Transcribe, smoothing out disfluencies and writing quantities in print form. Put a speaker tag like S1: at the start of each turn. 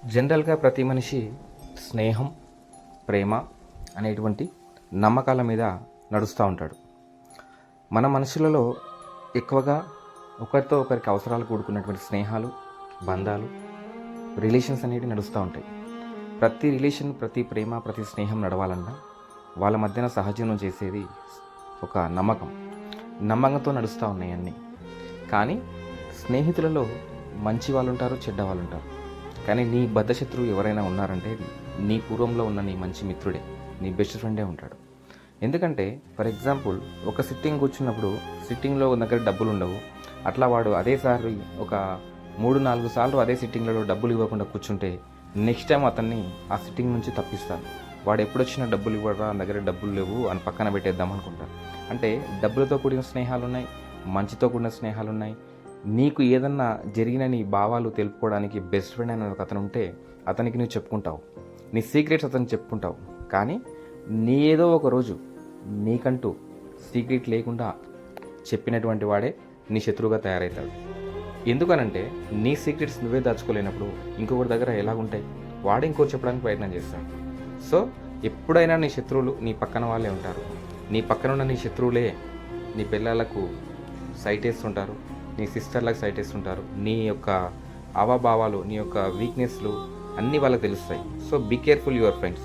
S1: జనరల్గా ప్రతి మనిషి స్నేహం, ప్రేమ అనేటువంటి నమ్మకాల మీద నడుస్తూ ఉంటాడు. మన మనుషులలో ఎక్కువగా ఒకరితో ఒకరికి అవసరాలు కూడుకున్నటువంటి స్నేహాలు, బంధాలు, రిలేషన్స్ అనేవి నడుస్తూ ఉంటాయి. ప్రతి రిలేషన్, ప్రతి ప్రేమ, ప్రతి స్నేహం నడవాలన్నా వాళ్ళ మధ్యన సహజీవనం చేసేది ఒక నమ్మకంతో నడుస్తూ ఉన్నాయి అన్నీ. కానీ స్నేహితులలో మంచి వాళ్ళు ఉంటారు, చెడ్డ వాళ్ళు ఉంటారు. కానీ నీ బద్ధశత్రువు ఎవరైనా ఉన్నారంటే నీ పూర్వంలో ఉన్న నీ మంచి మిత్రుడే, నీ బెస్ట్ ఫ్రెండే ఉంటాడు. ఎందుకంటే ఫర్ ఎగ్జాంపుల్ ఒక సిట్టింగ్ కూర్చున్నప్పుడు సిట్టింగ్లో దగ్గర డబ్బులు ఉండవు. అట్లా వాడు అదేసారి ఒక 3-4 సార్లు అదే సిట్టింగ్లలో డబ్బులు ఇవ్వకుండా కూర్చుంటే నెక్స్ట్ టైం అతన్ని ఆ సిట్టింగ్ నుంచి తప్పిస్తాను. వాడు ఎప్పుడొచ్చినా డబ్బులు ఇవ్వరా, నా దగ్గర డబ్బులు లేవు అని పక్కన పెట్టేద్దాం అనుకుంటాను. అంటే డబ్బులతో కూడిన స్నేహాలు ఉన్నాయి, మంచితో కూడిన స్నేహాలు ఉన్నాయి. నీకు ఏదన్నా జరిగిన నీ భావాలు తెలుపుకోవడానికి బెస్ట్ ఫ్రెండ్ అనే ఒక అతను ఉంటే అతనికి నువ్వు చెప్పుకుంటావు, నీ సీక్రెట్స్ అతనికి చెప్పుకుంటావు. కానీ నీ ఏదో ఒక రోజు నీకంటూ సీక్రెట్ లేకుండా చెప్పినటువంటి వాడే నీ శత్రువుగా తయారవుతాడు. ఎందుకనంటే నీ సీక్రెట్స్ నువ్వే దాచుకోలేనప్పుడు ఇంకొకరి దగ్గర ఎలాగుంటాయి, వాడే ఇంకోటి చెప్పడానికి ప్రయత్నం చేస్తాడు. సో ఎప్పుడైనా నీ శత్రువులు నీ పక్కన వాళ్ళే ఉంటారు. నీ పక్కన ఉన్న నీ శత్రువులే నీ పిల్లలకు సైట్ వేస్తుంటారు, నీ సిస్టర్లకు సైట్ వేస్తుంటారు. నీ యొక్క హావభావాలు, నీ యొక్క వీక్నెస్లు అన్నీ వాళ్ళకి తెలుస్తాయి. So be careful your friends.